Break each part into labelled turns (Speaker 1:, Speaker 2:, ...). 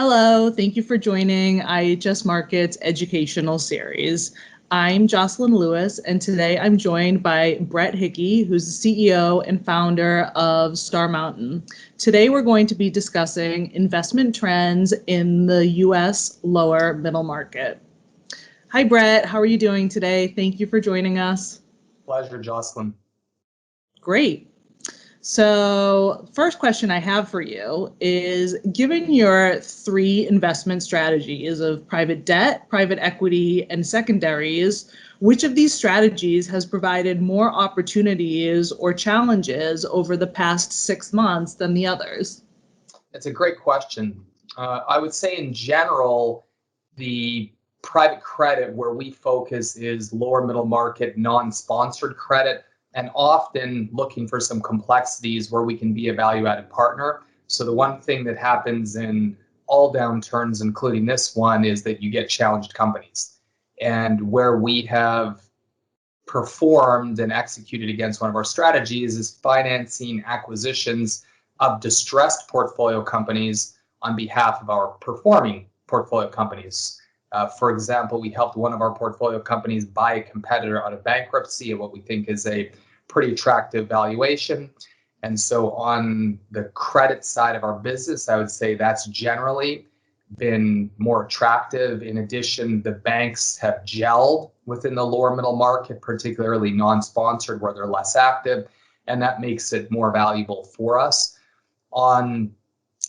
Speaker 1: Hello, thank you for joining IHS Markit's educational series. I'm Jocelyn Lewis, and today I'm joined by Brett Hickey, who's the CEO and founder of Star Mountain. Today we're going to be discussing investment trends in the U.S. lower middle market. Hi, Brett. How are you doing today? Thank you for joining us.
Speaker 2: Pleasure, Jocelyn.
Speaker 1: Great. So first question I have for you is, given your three investment strategies of private debt, private equity, and secondaries, which of these strategies has provided more opportunities or challenges over the past 6 months than the others?
Speaker 2: It's a great question. I would say in general, the private credit where we focus is lower middle market, non-sponsored credit, and often looking for some complexities where we can be a value-added partner. So the one thing that happens in all downturns, including this one, is that you get challenged companies. And where we have performed and executed against one of our strategies is financing acquisitions of distressed portfolio companies on behalf of our performing portfolio companies. For example, we helped one of our portfolio companies buy a competitor out of bankruptcy at what we think is a pretty attractive valuation. And so on the credit side of our business, I would say that's generally been more attractive. In addition, the banks have gelled within the lower middle market, particularly non-sponsored where they're less active, and that makes it more valuable for us. On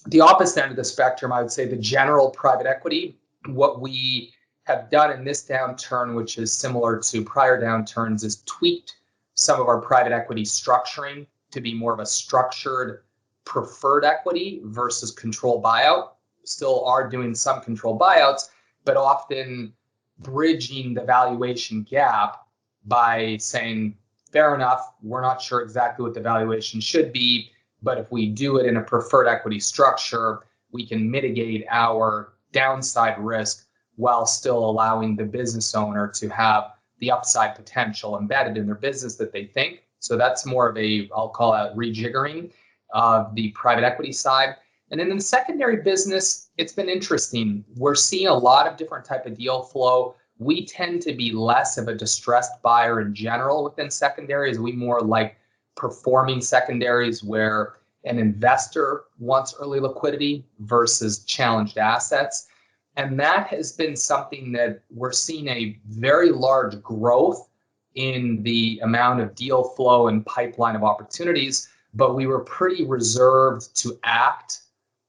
Speaker 2: the opposite end of the spectrum, I would say the general private equity, what we have done in this downturn, which is similar to prior downturns, is tweaked some of our private equity structuring to be more of a structured preferred equity versus control buyout. Still are doing some control buyouts, but often bridging the valuation gap by saying, fair enough, we're not sure exactly what the valuation should be, but if we do it in a preferred equity structure, we can mitigate our downside risk while still allowing the business owner to have the upside potential embedded in their business that they think. So that's more of a, I'll call it rejiggering of the private equity side. And then in the secondary business, it's been interesting. We're seeing a lot of different type of deal flow. We tend to be less of a distressed buyer in general within secondaries. We more like performing secondaries where an investor wants early liquidity versus challenged assets. And that has been something that we're seeing a very large growth in the amount of deal flow and pipeline of opportunities, but we were pretty reserved to act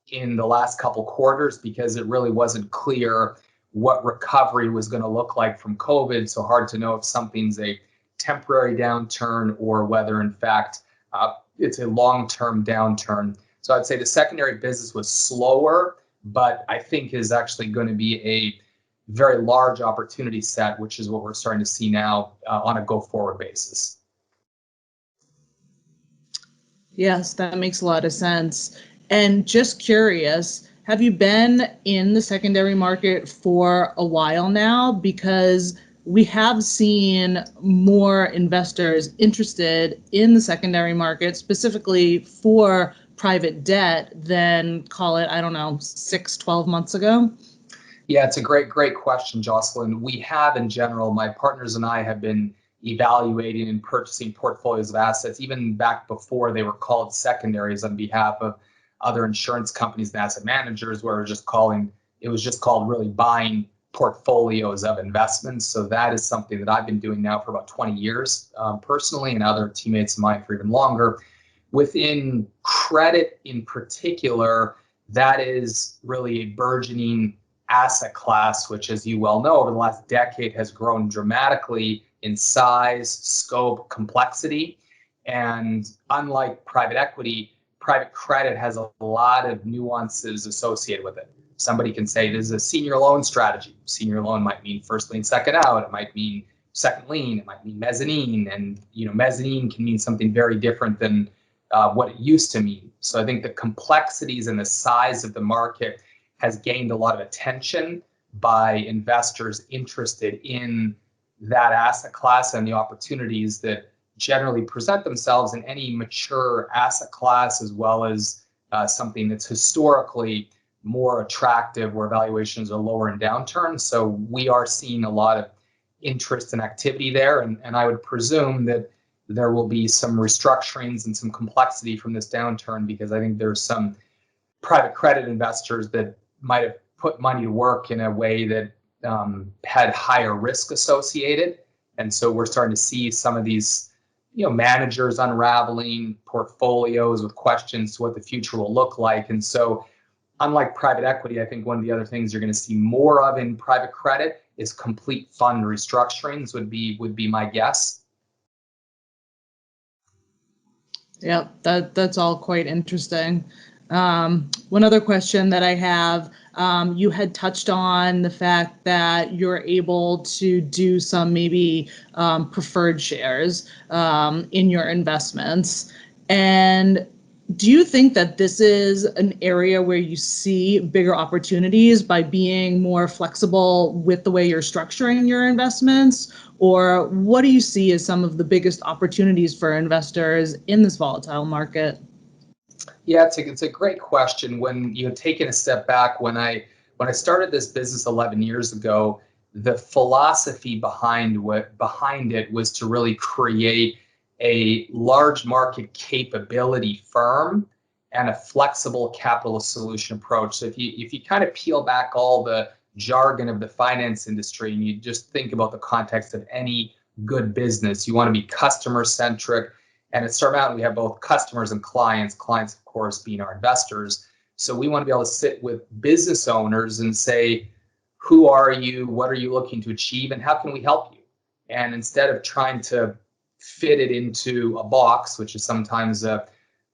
Speaker 2: in the last couple quarters because it really wasn't clear what recovery was going to look like from COVID. So hard to know if something's a temporary downturn or whether in fact it's a long-term downturn. So I'd say the secondary business was slower, but I think is actually going to be a very large opportunity set, which is what we're starting to see now on a go-forward basis.
Speaker 1: Yes, that makes a lot of sense. And just curious, have you been in the secondary market for a while now? Because we have seen more investors interested in the secondary market, specifically for private debt, than, call it, 6-12 months ago?
Speaker 2: Yeah, it's a great question, Jocelyn. We have, in general, my partners and I have been evaluating and purchasing portfolios of assets, even back before they were called secondaries, on behalf of other insurance companies and asset managers, where it was just called really buying portfolios of investments. So that is something that I've been doing now for about 20 years personally, and other teammates of mine for even longer. Within credit in particular, that is really a burgeoning asset class, which, as you well know, over the last decade has grown dramatically in size, scope, complexity. And unlike private equity, private credit has a lot of nuances associated with it. Somebody can say this is a senior loan strategy. Senior loan might mean first lien, second out. It might mean second lien. It might mean mezzanine. And mezzanine can mean something very different than what it used to mean. So I think the complexities and the size of the market has gained a lot of attention by investors interested in that asset class and the opportunities that generally present themselves in any mature asset class, as well as something that's historically more attractive where valuations are lower in downturns. So we are seeing a lot of interest and activity there. And I would presume that there will be some restructurings and some complexity from this downturn, because I think there's some private credit investors that might have put money to work in a way that had higher risk associated. And so we're starting to see some of these, managers unraveling portfolios with questions to what the future will look like. And so unlike private equity, I think one of the other things you're going to see more of in private credit is complete fund restructurings would be my guess.
Speaker 1: Yeah, that's all quite interesting. One other question that I have, you had touched on the fact that you're able to do some maybe preferred shares in your investments. And do you think that this is an area where you see bigger opportunities by being more flexible with the way you're structuring your investments? Or what do you see as some of the biggest opportunities for investors in this volatile market?
Speaker 2: Yeah, it's a great question. When taking a step back, when I started this business 11 years ago, the philosophy behind it was to really create a large market capability firm and a flexible capital solution approach. So if you kind of peel back all the jargon of the finance industry and you just think about the context of any good business, you want to be customer centric. And at Star Mountain, we have both customers and clients, of course, being our investors. So we want to be able to sit with business owners and say, who are you? What are you looking to achieve? And how can we help you? And instead of trying to fit it into a box, which is sometimes a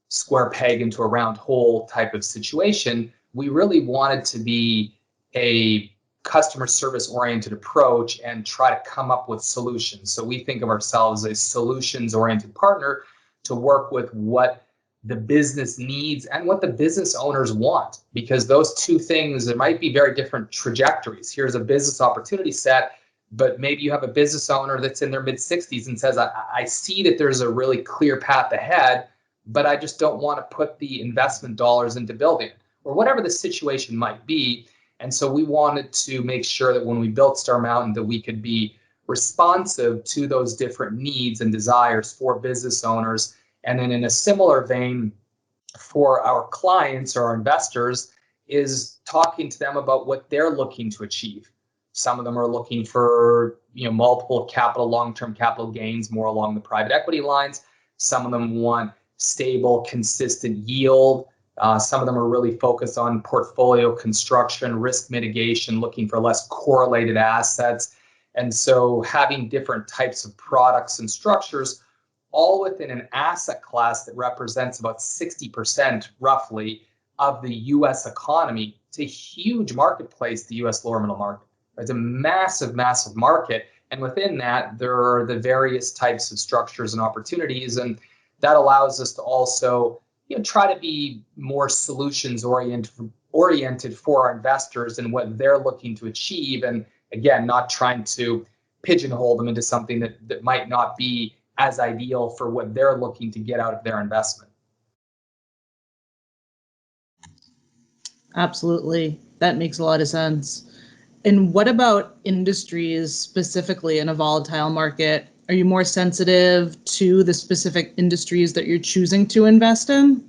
Speaker 2: square peg into a round hole type of situation, we really wanted to be a customer service oriented approach and try to come up with solutions. So we think of ourselves as a solutions oriented partner to work with what the business needs and what the business owners want, because those two things, there might be very different trajectories. Here's a business opportunity set, but maybe you have a business owner that's in their mid 60s and says, I see that there's a really clear path ahead, but I just don't want to put the investment dollars into building it, or whatever the situation might be. And so we wanted to make sure that when we built Star Mountain, that we could be responsive to those different needs and desires for business owners. And then in a similar vein, for our clients or our investors, is talking to them about what they're looking to achieve. Some of them are looking for multiple capital, long-term capital gains, more along the private equity lines. Some of them want stable, consistent yield. Some of them are really focused on portfolio construction, risk mitigation, looking for less correlated assets. And so having different types of products and structures, all within an asset class that represents about 60% roughly of the US economy. It's a huge marketplace, the US lower middle market. It's a massive, massive market. And within that, there are the various types of structures and opportunities. And that allows us to also try to be more solutions oriented for our investors and what they're looking to achieve. And again, not trying to pigeonhole them into something that might not be as ideal for what they're looking to get out of their investment.
Speaker 1: Absolutely. That makes a lot of sense. And what about industries specifically in a volatile market? Are you more sensitive to the specific industries that you're choosing to invest in?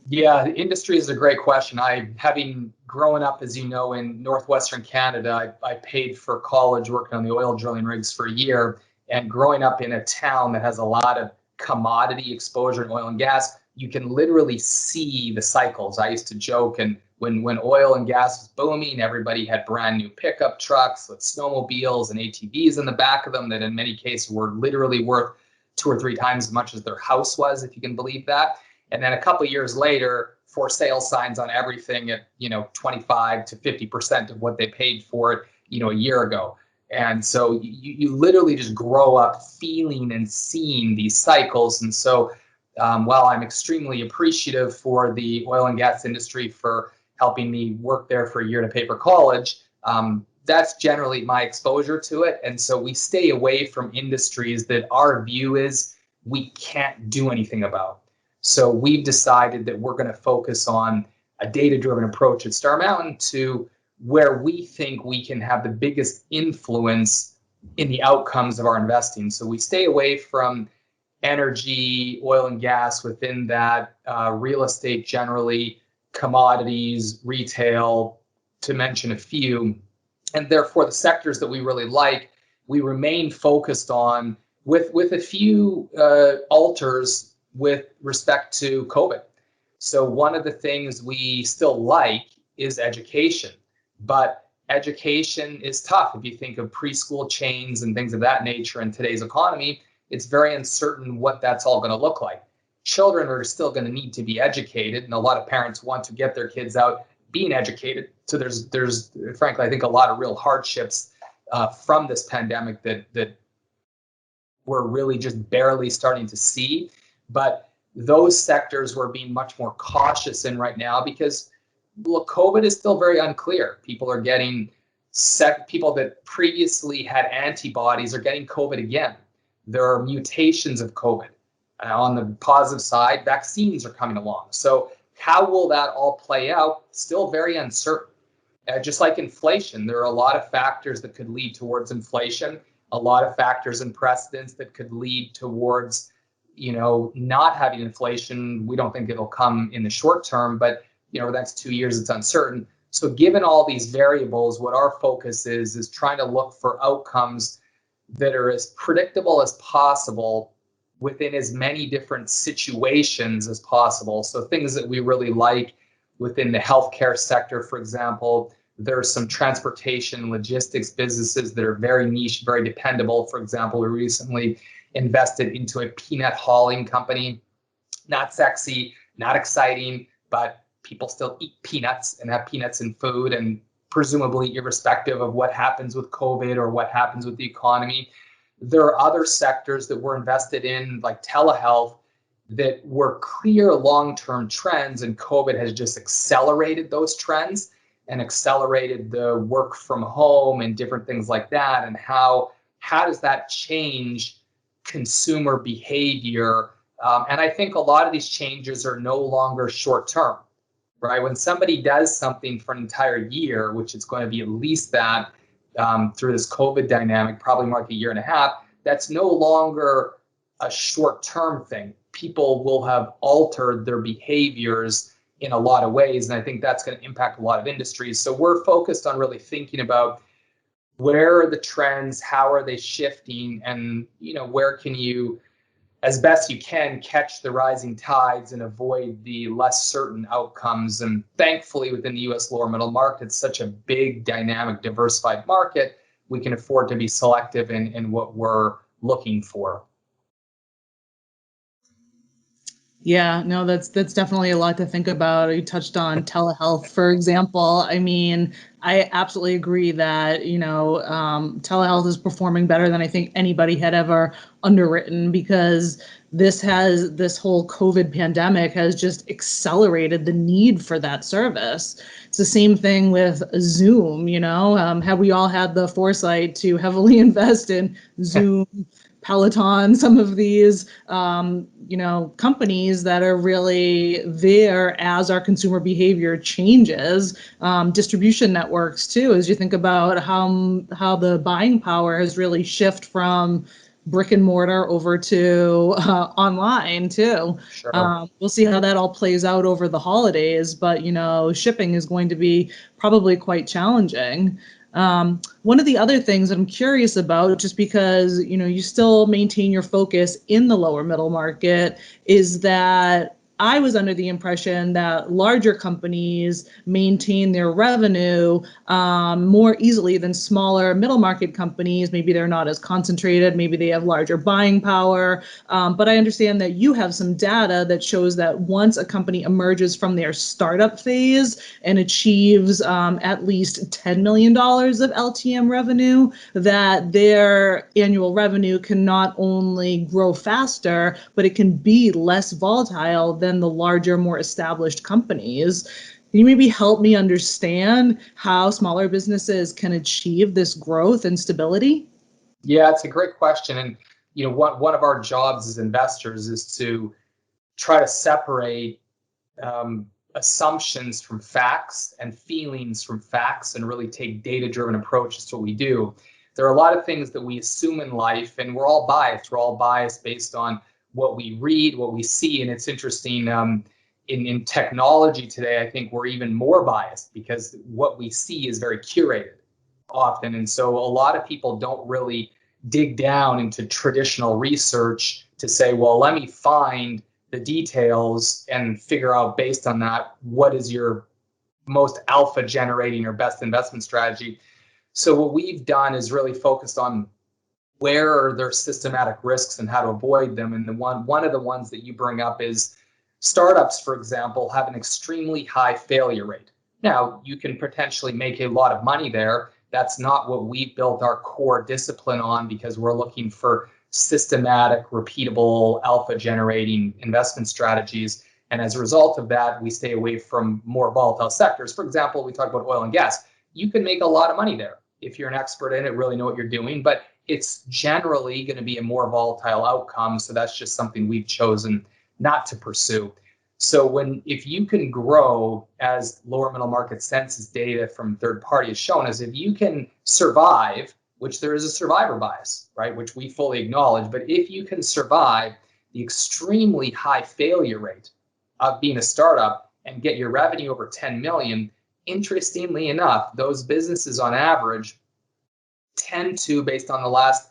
Speaker 2: Yeah, the industry is a great question. Having grown up, as you know, in northwestern Canada, I paid for college working on the oil drilling rigs for a year. And growing up in a town that has a lot of commodity exposure in oil and gas, you can literally see the cycles. I used to joke, and when oil and gas was booming, everybody had brand new pickup trucks with snowmobiles and ATVs in the back of them that in many cases were literally worth 2 or 3 times as much as their house was, if you can believe that. And then a couple of years later, for sale signs on everything at 25 to 50% of what they paid for it a year ago. And so you literally just grow up feeling and seeing these cycles. And so while I'm extremely appreciative for the oil and gas industry for helping me work there for a year to pay for college, that's generally my exposure to it. And so we stay away from industries that our view is we can't do anything about. So we've decided that we're going to focus on a data-driven approach at Star Mountain to where we think we can have the biggest influence in the outcomes of our investing. So we stay away from energy, oil and gas within that, real estate generally, commodities, retail, to mention a few. And therefore, the sectors that we really like, we remain focused on with a few alters with respect to COVID. So one of the things we still like is education, but education is tough. If you think of preschool chains and things of that nature in today's economy, it's very uncertain what that's all going to look like. Children are still going to need to be educated, and a lot of parents want to get their kids out being educated. So there's frankly, I think a lot of real hardships from this pandemic that we're really just barely starting to see. But those sectors we're being much more cautious in right now because, look, COVID is still very unclear. People are getting people that previously had antibodies are getting COVID again. There are mutations of COVID. On the positive side, vaccines are coming along. So how will that all play out? Still very uncertain. Just like inflation, there are a lot of factors that could lead towards inflation, a lot of factors and precedents that could lead towards, not having inflation. We don't think it'll come in the short term, but, the next 2 years, it's uncertain. So given all these variables, what our focus is trying to look for outcomes that are as predictable as possible within as many different situations as possible. So things that we really like within the healthcare sector, for example, there are some transportation logistics businesses that are very niche, very dependable. For example, we recently invested into a peanut hauling company. Not sexy, not exciting, but people still eat peanuts and have peanuts in food, and presumably irrespective of what happens with COVID or what happens with the economy. There are other sectors that we're invested in, like telehealth, that were clear long-term trends, and COVID has just accelerated those trends and accelerated the work from home and different things like that. And how does that change consumer behavior? And I think a lot of these changes are no longer short-term, right? When somebody does something for an entire year, which is going to be at least that through this COVID dynamic, probably more like a year and a half, that's no longer a short-term thing. People will have altered their behaviors in a lot of ways, and I think that's going to impact a lot of industries. So we're focused on really thinking about where are the trends, how are they shifting, and where can you, as best you can, catch the rising tides and avoid the less certain outcomes. And thankfully, within the U.S. lower middle market, it's such a big, dynamic, diversified market, we can afford to be selective in what we're looking for.
Speaker 1: Yeah, no, that's definitely a lot to think about. You touched on telehealth, for example. I mean, I absolutely agree that, telehealth is performing better than I think anybody had ever underwritten, because this whole COVID pandemic has just accelerated the need for that service. It's the same thing with Zoom, had we all had the foresight to heavily invest in Zoom, Peloton, some of these, companies that are really there as our consumer behavior changes. Distribution networks too, as you think about how the buying power has really shifted from brick and mortar over to online too.
Speaker 2: Sure.
Speaker 1: We'll see how that all plays out over the holidays, but shipping is going to be probably quite challenging. One of the other things that I'm curious about, just because, you still maintain your focus in the lower middle market, is that I was under the impression that larger companies maintain their revenue more easily than smaller middle market companies. Maybe they're not as concentrated. Maybe they have larger buying power. But I understand that you have some data that shows that once a company emerges from their startup phase and achieves at least $10 million of LTM revenue, that their annual revenue can not only grow faster, but it can be less volatile than the larger, more established companies. Can you maybe help me understand how smaller businesses can achieve this growth and stability?
Speaker 2: Yeah, it's a great question. And one of our jobs as investors is to try to separate assumptions from facts and feelings from facts and really take data-driven approaches to what we do. There are a lot of things that we assume in life, and we're all biased. We're all biased based on what we read, what we see. And it's interesting, in technology today, I think we're even more biased because what we see is very curated often. And so a lot of people don't really dig down into traditional research to say, well, let me find the details and figure out based on that, what is your most alpha generating or best investment strategy. So what we've done is really focused on where are there systematic risks and how to avoid them. And one of the ones that you bring up is startups, for example, have an extremely high failure rate. Now, you can potentially make a lot of money there. That's not what we built our core discipline on, because we're looking for systematic, repeatable, alpha generating investment strategies. And as a result of that, we stay away from more volatile sectors. For example, we talk about oil and gas. You can make a lot of money there if you're an expert in it, really know what you're doing, but it's generally going to be a more volatile outcome. So that's just something we've chosen not to pursue. So if you can grow, as lower middle market census data from third party has shown us, if you can survive, which there is a survivor bias, right, which we fully acknowledge, but if you can survive the extremely high failure rate of being a startup and get your revenue over 10 million, interestingly enough, those businesses on average tend to, based on the last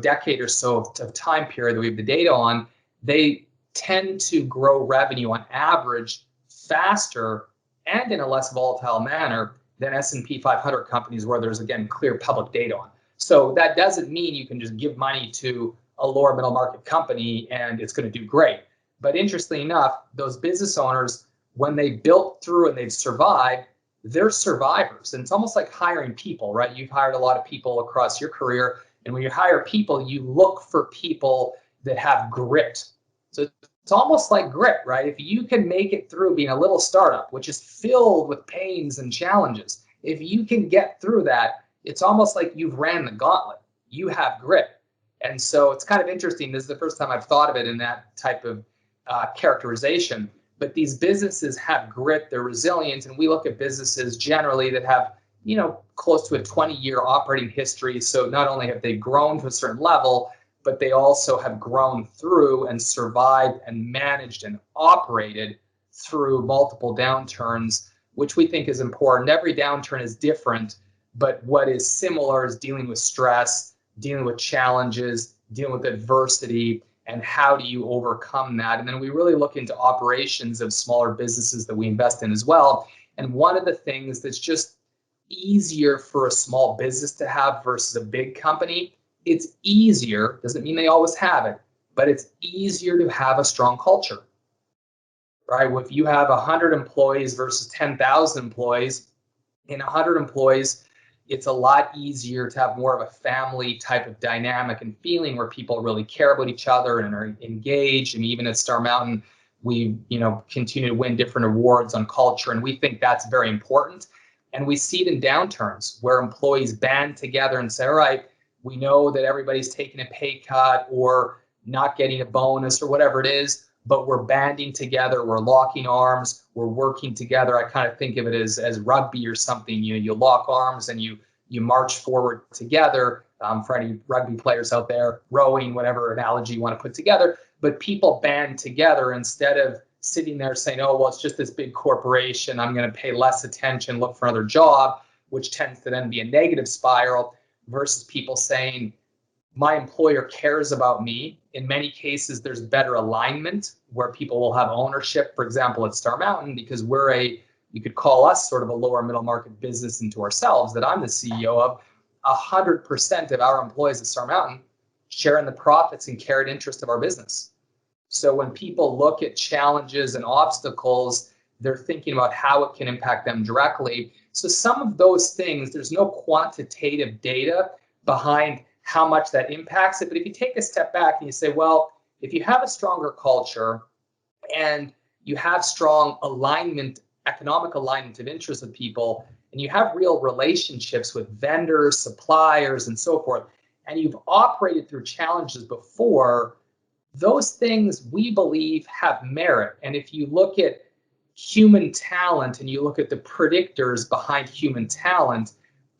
Speaker 2: decade or so of time period that we have the data on, they tend to grow revenue on average faster and in a less volatile manner than S&P 500 companies where there's, again, clear public data on. So that doesn't mean you can just give money to a lower middle market company and it's going to do great. But interestingly enough, those business owners, when they built through and they've survived, they're survivors. And it's almost like hiring people, right? You've hired a lot of people across your career. And when you hire people, you look for people that have grit. So it's almost like grit, right? If you can make it through being a little startup, which is filled with pains and challenges, if you can get through that, it's almost like you've ran the gauntlet. You have grit. And so it's kind of interesting. This is the first time I've thought of it in that type of characterization. But these businesses have grit, they're resilient, and we look at businesses generally that have, close to a 20-year operating history. So not only have they grown to a certain level, but they also have grown through and survived and managed and operated through multiple downturns, which we think is important. Every downturn is different, but what is similar is dealing with stress, dealing with challenges, dealing with adversity, and how do you overcome that? And then we really look into operations of smaller businesses that we invest in as well. And one of the things that's just easier for a small business to have versus a big company, it's easier, doesn't mean they always have it, but it's easier to have a strong culture, right? If you have 100 employees versus 10,000 employees, in 100 employees, it's a lot easier to have more of a family type of dynamic and feeling where people really care about each other and are engaged. And even at Star Mountain, we continue to win different awards on culture, and we think that's very important. And we see it in downturns where employees band together and say, all right, we know that everybody's taking a pay cut or not getting a bonus or whatever it is, but we're banding together, we're locking arms, we're working together. I kind of think of it as rugby or something. You lock arms and you march forward together. For any rugby players out there, rowing, whatever analogy you want to put together, but people band together instead of sitting there saying, oh, well, it's just this big corporation, I'm going to pay less attention, look for another job, which tends to then be a negative spiral, versus people saying, my employer cares about me. In many cases, there's better alignment where people will have ownership. For example, at Star Mountain, because you could call us sort of a lower middle market business into ourselves that I'm the CEO of, 100% of our employees at Star Mountain share in the profits and carried interest of our business. So when people look at challenges and obstacles, they're thinking about how it can impact them directly. So some of those things, there's no quantitative data behind how much that impacts it. But if you take a step back and you say, well, if you have a stronger culture and you have strong alignment, economic alignment of interest with people, and you have real relationships with vendors, suppliers, and so forth, and you've operated through challenges before, those things we believe have merit. And if you look at human talent and you look at the predictors behind human talent,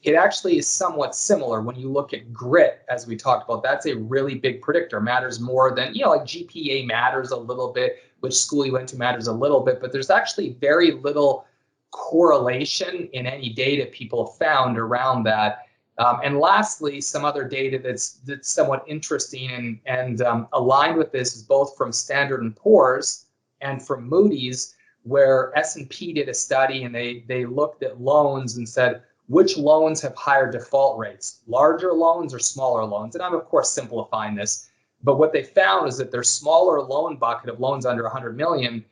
Speaker 2: it actually is somewhat similar. When you look at grit, as we talked about, that's a really big predictor. Matters more than, like GPA matters a little bit, which school you went to matters a little bit, but there's actually very little correlation in any data people have found around that. And lastly, some other data that's somewhat interesting and aligned with this is both from Standard & Poor's and from Moody's, where S&P did a study and they looked at loans and said, which loans have higher default rates, larger loans or smaller loans? And I'm, of course, simplifying this. But what they found is that their smaller loan bucket of loans under 100 million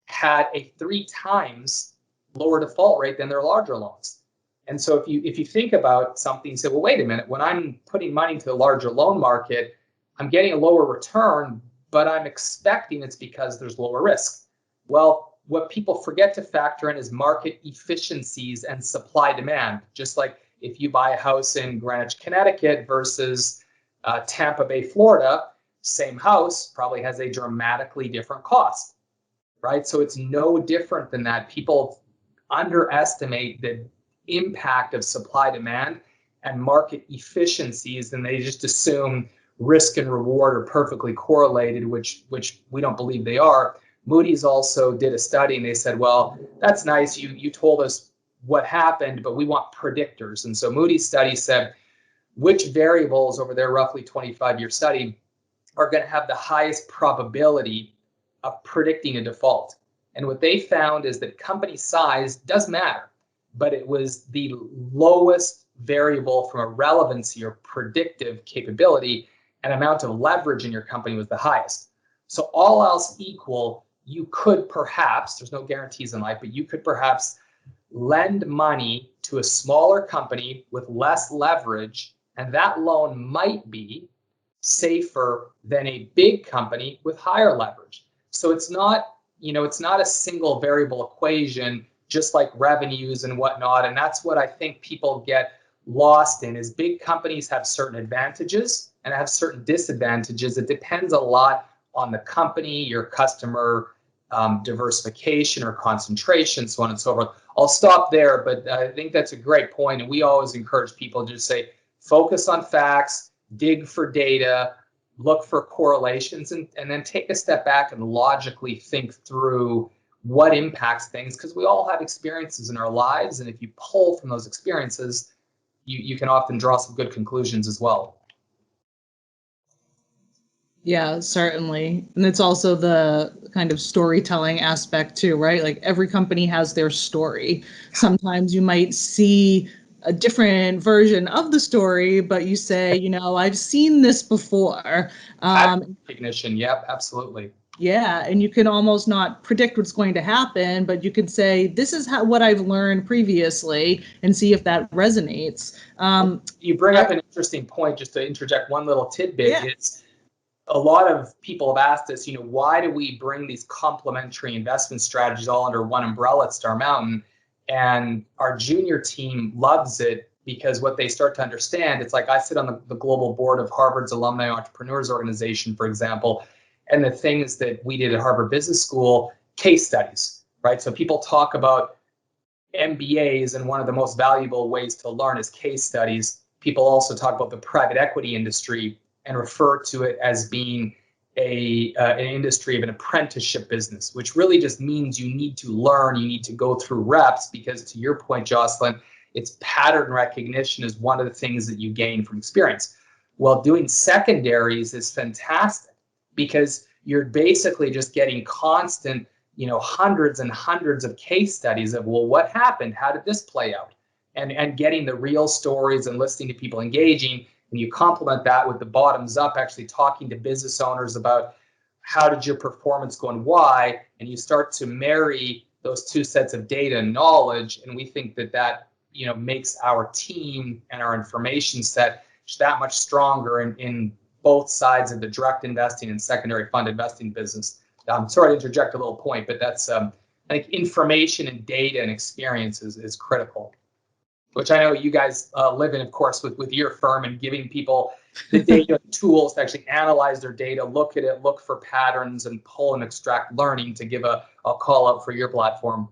Speaker 2: had a 3 times lower default rate than their larger loans. And so if you think about something and say, well, wait a minute, when I'm putting money into the larger loan market, I'm getting a lower return, but I'm expecting it's because there's lower risk. Well, what people forget to factor in is market efficiencies and supply demand. Just like if you buy a house in Greenwich, Connecticut versus Tampa Bay, Florida, same house probably has a dramatically different cost, right? So it's no different than that. People underestimate the impact of supply demand and market efficiencies, and they just assume risk and reward are perfectly correlated, which we don't believe they are. Moody's also did a study and they said, well, that's nice. You told us what happened, but we want predictors. And so Moody's study said which variables over their roughly 25-year study are going to have the highest probability of predicting a default. And what they found is that company size does matter, but it was the lowest variable from a relevancy or predictive capability, and amount of leverage in your company was the highest. So all else equal, you could perhaps, there's no guarantees in life, but you could perhaps lend money to a smaller company with less leverage, and that loan might be safer than a big company with higher leverage. So it's not, it's not a single variable equation, just like revenues and whatnot. And that's what I think people get lost in, is big companies have certain advantages and have certain disadvantages. It depends a lot on the company, your customer diversification or concentration, so on and so forth. I'll stop there, but I think that's a great point. And we always encourage people to just say, focus on facts, dig for data, look for correlations, and then take a step back and logically think through what impacts things, because we all have experiences in our lives. And if you pull from those experiences, you can often draw some good conclusions as well.
Speaker 1: Yeah, certainly. And it's also the kind of storytelling aspect too, right? Like every company has their story. Sometimes you might see a different version of the story, but you say, I've seen this before.
Speaker 2: Recognition. Yep, absolutely.
Speaker 1: Yeah, and you can almost not predict what's going to happen, but you could say, this is what I've learned previously, and see if that resonates.
Speaker 2: You bring up an interesting point, just to interject one little tidbit.
Speaker 1: Yeah.
Speaker 2: It's a lot of people have asked us, why do we bring these complementary investment strategies all under one umbrella at Star Mountain? And our junior team loves it, because what they start to understand, it's like I sit on the global board of Harvard's Alumni Entrepreneurs Organization, for example. And the things that we did at Harvard Business School, case studies, right? So people talk about MBAs, and one of the most valuable ways to learn is case studies. People also talk about the private equity industry and refer to it as being an industry of an apprenticeship business, which really just means you need to learn, you need to go through reps, because to your point, Jocelyn, it's pattern recognition is one of the things that you gain from experience. Well, doing secondaries is fantastic, because you're basically just getting constant, hundreds and hundreds of case studies of, well, what happened? How did this play out? And getting the real stories and listening to people engaging. And you complement that with the bottoms up, actually talking to business owners about how did your performance go and why, and you start to marry those two sets of data and knowledge. And we think that makes our team and our information set just that much stronger in both sides of the direct investing and secondary fund investing business. Sorry to interject a little point, but that's I think information and data and experience is critical. which I know you guys live in, of course, with your firm, and giving people the data tools to actually analyze their data, look at it, look for patterns, and pull and extract learning to give a call out for your platform.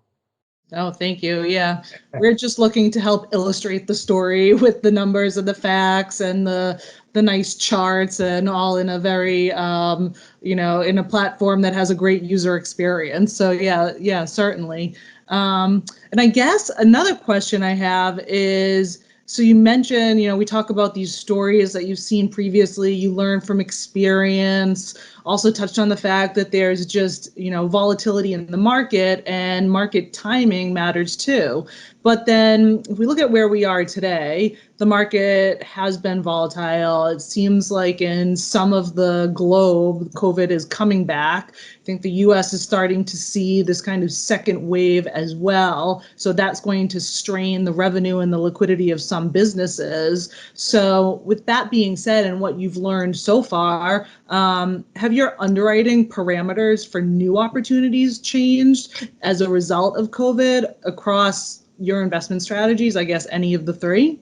Speaker 1: Oh, thank you. Yeah, we're just looking to help illustrate the story with the numbers and the facts and the nice charts, and all in a very in a platform that has a great user experience. So yeah, certainly. And I guess another question I have is, so you mentioned, we talk about these stories that you've seen previously, you learn from experience, also touched on the fact that there's just, volatility in the market, and market timing matters too. But then if we look at where we are today, the market has been volatile. It seems like in some of the globe, COVID is coming back. I think the US is starting to see this kind of second wave as well. So that's going to strain the revenue and the liquidity of some businesses. So with that being said, and what you've learned so far, have your underwriting parameters for new opportunities changed as a result of COVID across your investment strategies? I guess any of the three?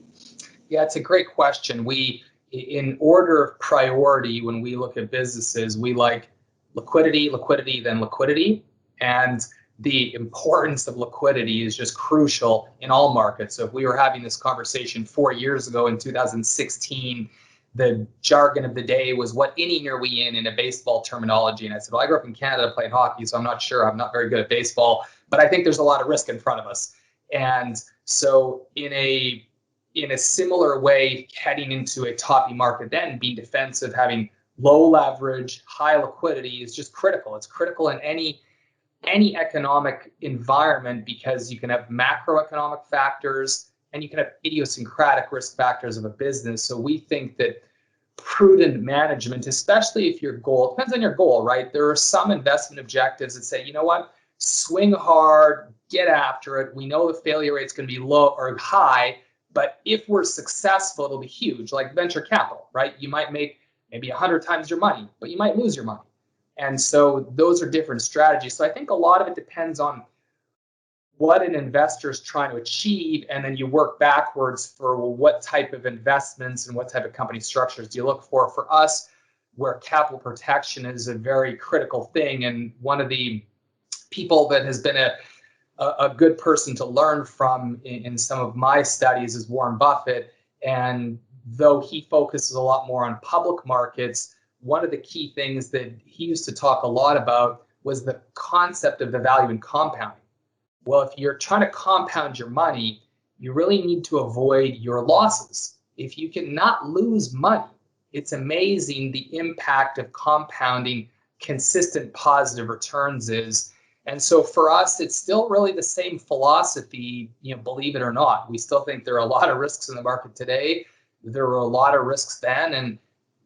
Speaker 2: Yeah, it's a great question. In order of priority, when we look at businesses, we like liquidity, then liquidity. And the importance of liquidity is just crucial in all markets. So if we were having this conversation 4 years ago in 2016, the jargon of the day was, what inning are we in a baseball terminology? And I said, well, I grew up in Canada playing hockey, so I'm not sure. I'm not very good at baseball, but I think there's a lot of risk in front of us. And so in a similar way, heading into a toppy market, then being defensive, having low leverage, high liquidity is just critical. It's critical in any economic environment, because you can have macroeconomic factors and you can have idiosyncratic risk factors of a business. So we think that prudent management, especially if your goal, depends on your goal, right? There are some investment objectives that say, you know what, swing hard, get after it. We know the failure rate's going to be low or high, but if we're successful, it'll be huge, like venture capital, right? You might make maybe 100 times your money, but you might lose your money. And so those are different strategies. So I think a lot of it depends on what an investor is trying to achieve, and then you work backwards for, well, what type of investments and what type of company structures do you look for? For us, where capital protection is a very critical thing, and one of the people that has been a good person to learn from in some of my studies is Warren Buffett. And though he focuses a lot more on public markets, one of the key things that he used to talk a lot about was the concept of the value in compounding. Well, if you're trying to compound your money, you really need to avoid your losses. If you can not lose money, it's amazing the impact of compounding consistent positive returns is. And so for us, it's still really the same philosophy, believe it or not. We still think there are a lot of risks in the market today. There were a lot of risks then, and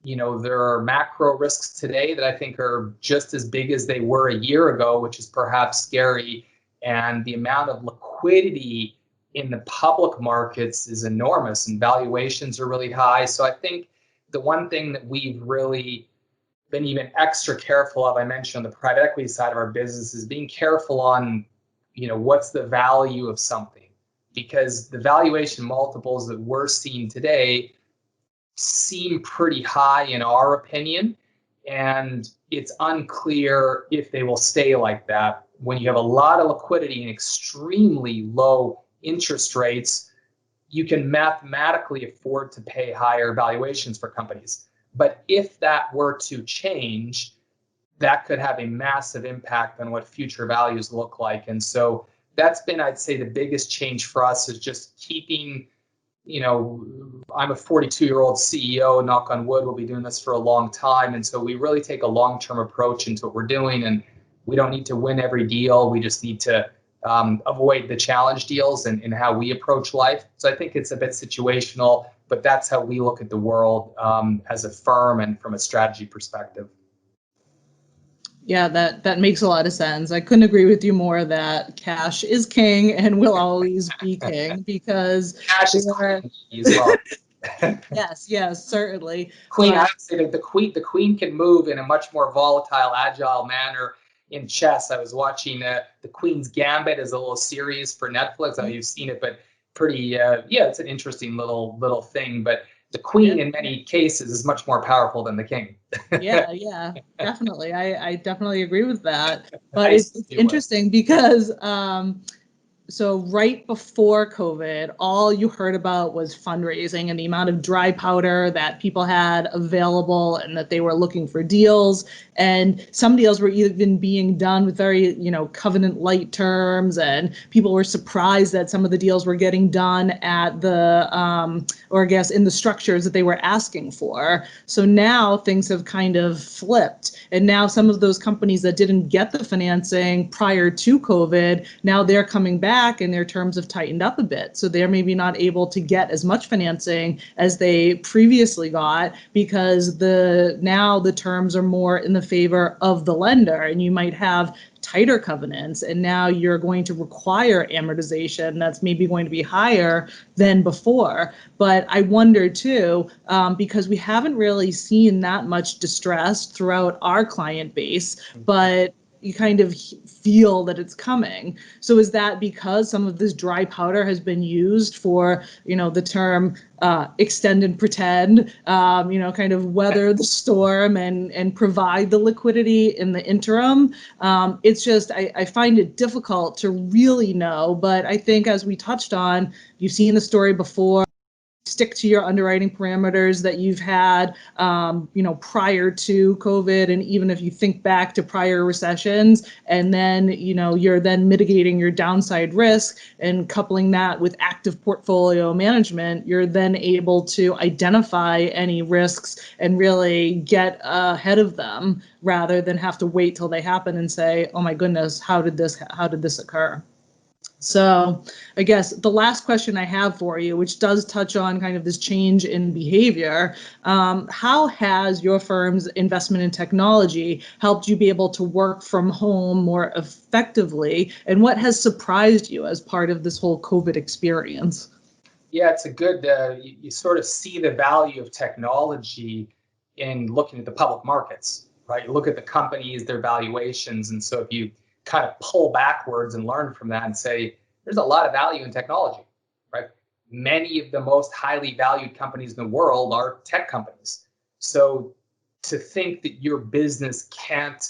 Speaker 2: there are macro risks today that I think are just as big as they were a year ago, which is perhaps scary. And the amount of liquidity in the public markets is enormous, and valuations are really high. So I think the one thing that we've really been even extra careful of, I mentioned on the private equity side of our business, is being careful on, what's the value of something, because the valuation multiples that we're seeing today seem pretty high in our opinion, and it's unclear if they will stay like that. When you have a lot of liquidity and extremely low interest rates, you can mathematically afford to pay higher valuations for companies. But if that were to change, that could have a massive impact on what future values look like. And so that's been, I'd say, the biggest change for us, is just keeping, I'm a 42-year-old CEO, knock on wood, we'll be doing this for a long time. And so we really take a long-term approach into what we're doing, and we don't need to win every deal. We just need to avoid the challenge deals in how we approach life. So I think it's a bit situational, but that's how we look at the world as a firm and from a strategy perspective.
Speaker 1: Yeah, that makes a lot of sense. I couldn't agree with you more that cash is king and will always be king, because
Speaker 2: cash is king as well.
Speaker 1: Yes, certainly.
Speaker 2: Queen, I would say that the queen can move in a much more volatile, agile manner in chess. I was watching the Queen's Gambit as a little series for Netflix. I know you've seen it, but pretty, yeah, it's an interesting little thing, but the queen in many cases is much more powerful than the king.
Speaker 1: Yeah, definitely. I definitely agree with that. But
Speaker 2: Nice
Speaker 1: it's
Speaker 2: to
Speaker 1: interesting because so right before COVID, all you heard about was fundraising and the amount of dry powder that people had available and that they were looking for deals. And some deals were even being done with very, covenant light terms, and people were surprised that some of the deals were getting done at the, or I guess in the structures that they were asking for. So now things have kind of flipped. And now some of those companies that didn't get the financing prior to COVID, now they're coming back and their terms have tightened up a bit. So they're maybe not able to get as much financing as they previously got because now the terms are more in the favor of the lender, and you might have tighter covenants, and now you're going to require amortization that's maybe going to be higher than before. But I wonder too, because we haven't really seen that much distress throughout our client base, but you kind of feel that it's coming. So is that because some of this dry powder has been used for, the term extend and pretend, kind of weather the storm and provide the liquidity in the interim? It's just, I find it difficult to really know, but I think as we touched on, you've seen the story before. Stick to your underwriting parameters that you've had, prior to COVID. And even if you think back to prior recessions, and then, you're then mitigating your downside risk and coupling that with active portfolio management, you're then able to identify any risks and really get ahead of them rather than have to wait till they happen and say, oh my goodness, how did this occur? So I guess the last question I have for you, which does touch on kind of this change in behavior, how has your firm's investment in technology helped you be able to work from home more effectively? And what has surprised you as part of this whole COVID experience?
Speaker 2: Yeah, it's a good, you sort of see the value of technology in looking at the public markets, right? You look at the companies, their valuations. And so if you kind of pull backwards and learn from that and say, there's a lot of value in technology, right? Many of the most highly valued companies in the world are tech companies. So to think that your business can't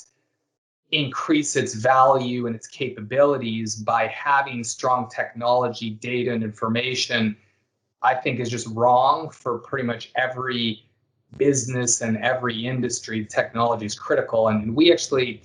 Speaker 2: increase its value and its capabilities by having strong technology, data, and information, I think is just wrong for pretty much every business and every industry. Technology is critical. And we actually,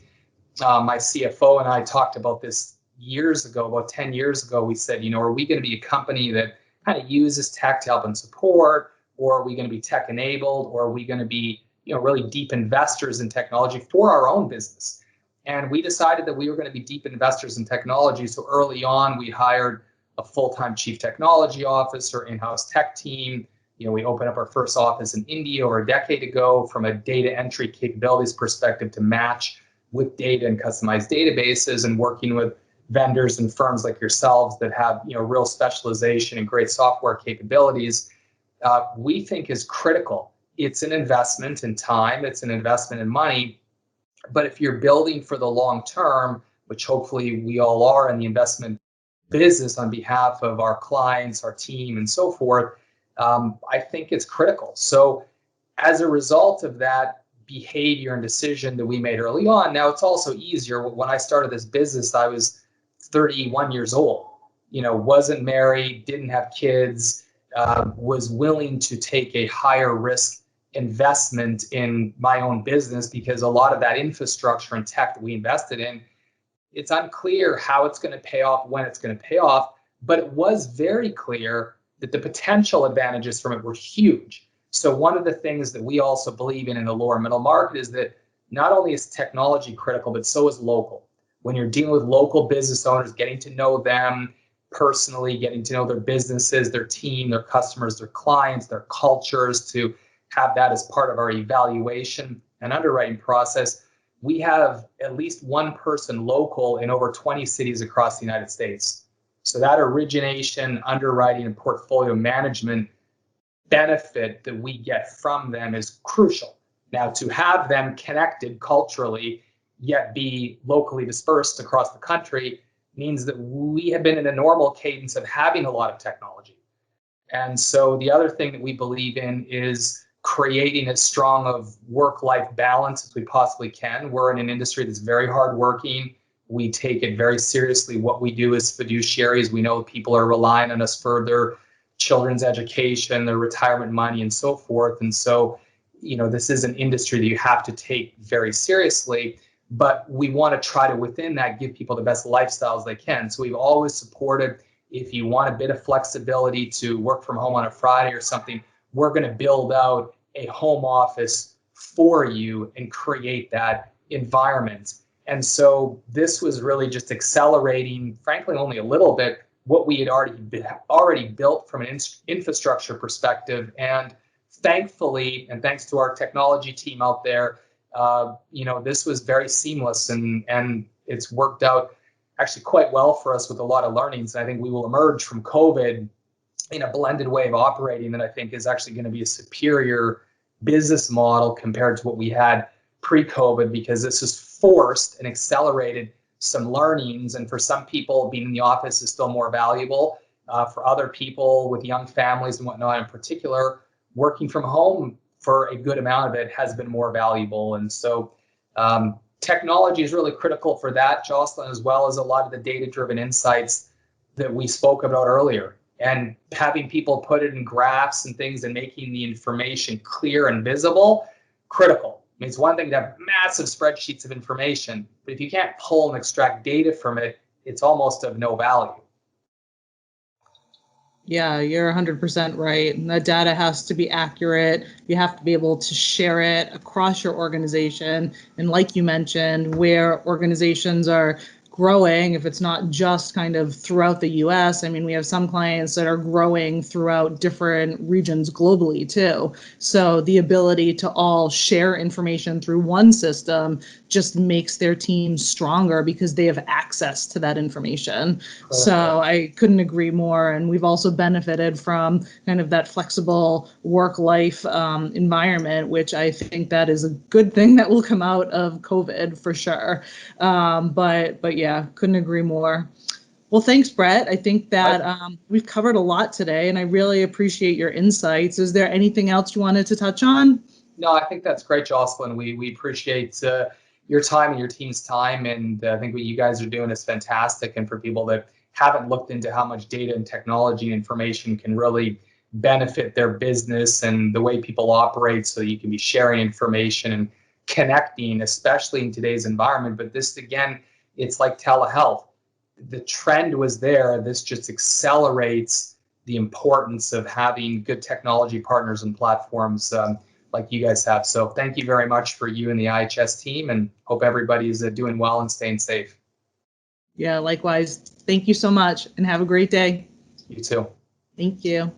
Speaker 2: my CFO and I talked about this years ago, about 10 years ago. We said, are we going to be a company that kind of uses tech to help and support, or are we going to be tech enabled, or are we going to be, really deep investors in technology for our own business? And we decided that we were going to be deep investors in technology. So early on, we hired a full-time chief technology officer, in-house tech team. We opened up our first office in India over a decade ago from a data entry capabilities perspective to match with data and customized databases, and working with vendors and firms like yourselves that have real specialization and great software capabilities, we think is critical. It's an investment in time, it's an investment in money, but if you're building for the long term, which hopefully we all are in the investment business on behalf of our clients, our team, and so forth, I think it's critical. So as a result of that behavior and decision that we made early on, now it's also easier. When I started this business, I was 31 years old, wasn't married, didn't have kids, was willing to take a higher risk investment in my own business because a lot of that infrastructure and tech that we invested in, it's unclear how it's going to pay off, when it's going to pay off, but it was very clear that the potential advantages from it were huge. So one of the things that we also believe in the lower middle market is that not only is technology critical, but so is local. When you're dealing with local business owners, getting to know them personally, getting to know their businesses, their team, their customers, their clients, their cultures, to have that as part of our evaluation and underwriting process. We have at least one person local in over 20 cities across the United States. So that origination, underwriting, and portfolio management benefit that we get from them is crucial. Now, to have them connected culturally, yet be locally dispersed across the country, means that we have been in a normal cadence of having a lot of technology. And so the other thing that we believe in is creating as strong of work-life balance as we possibly can. We're in an industry that's very hardworking. We take it very seriously. What we do as fiduciaries, we know people are relying on us for their children's education, their retirement money, and so forth. And so, this is an industry that you have to take very seriously, but we want to try to, within that, give people the best lifestyles they can. So we've always supported, if you want a bit of flexibility to work from home on a Friday or something, we're going to build out a home office for you and create that environment. And so this was really just accelerating, frankly, only a little bit, what we had already built from an infrastructure perspective. And thankfully, and thanks to our technology team out there, this was very seamless, and it's worked out actually quite well for us with a lot of learnings. And I think we will emerge from COVID in a blended way of operating that I think is actually going to be a superior business model compared to what we had pre-COVID, because this has forced and accelerated some learnings. And for some people, being in the office is still more valuable. For other people with young families and whatnot in particular, working from home for a good amount of it has been more valuable. And so technology is really critical for that, Jocelyn, as well as a lot of the data-driven insights that we spoke about earlier. And having people put it in graphs and things and making the information clear and visible, critical. I mean, it's one thing to have massive spreadsheets of information, but if you can't pull and extract data from it, it's almost of no value.
Speaker 1: Yeah, you're 100% right. And the data has to be accurate. You have to be able to share it across your organization. And like you mentioned, where organizations are growing, if it's not just kind of throughout the US, I mean, we have some clients that are growing throughout different regions globally too. So the ability to all share information through one system just makes their team stronger because they have access to that information. So I couldn't agree more. And we've also benefited from kind of that flexible work-life environment, which I think that is a good thing that will come out of COVID for sure. But yeah, couldn't agree more. Well, thanks, Brett. I think that we've covered a lot today, and I really appreciate your insights. Is there anything else you wanted to touch on?
Speaker 2: No, I think that's great, Jocelyn. We appreciate your time and your team's time, and I think what you guys are doing is fantastic. And for people that haven't looked into how much data and technology and information can really benefit their business and the way people operate, so you can be sharing information and connecting, especially in today's environment. But this, again, it's like telehealth. The trend was there. This just accelerates the importance of having good technology partners and platforms like you guys have. So thank you very much for you and the IHS team, and hope everybody is doing well and staying safe.
Speaker 1: Yeah, likewise. Thank you so much, and have a great day.
Speaker 2: You too.
Speaker 1: Thank you.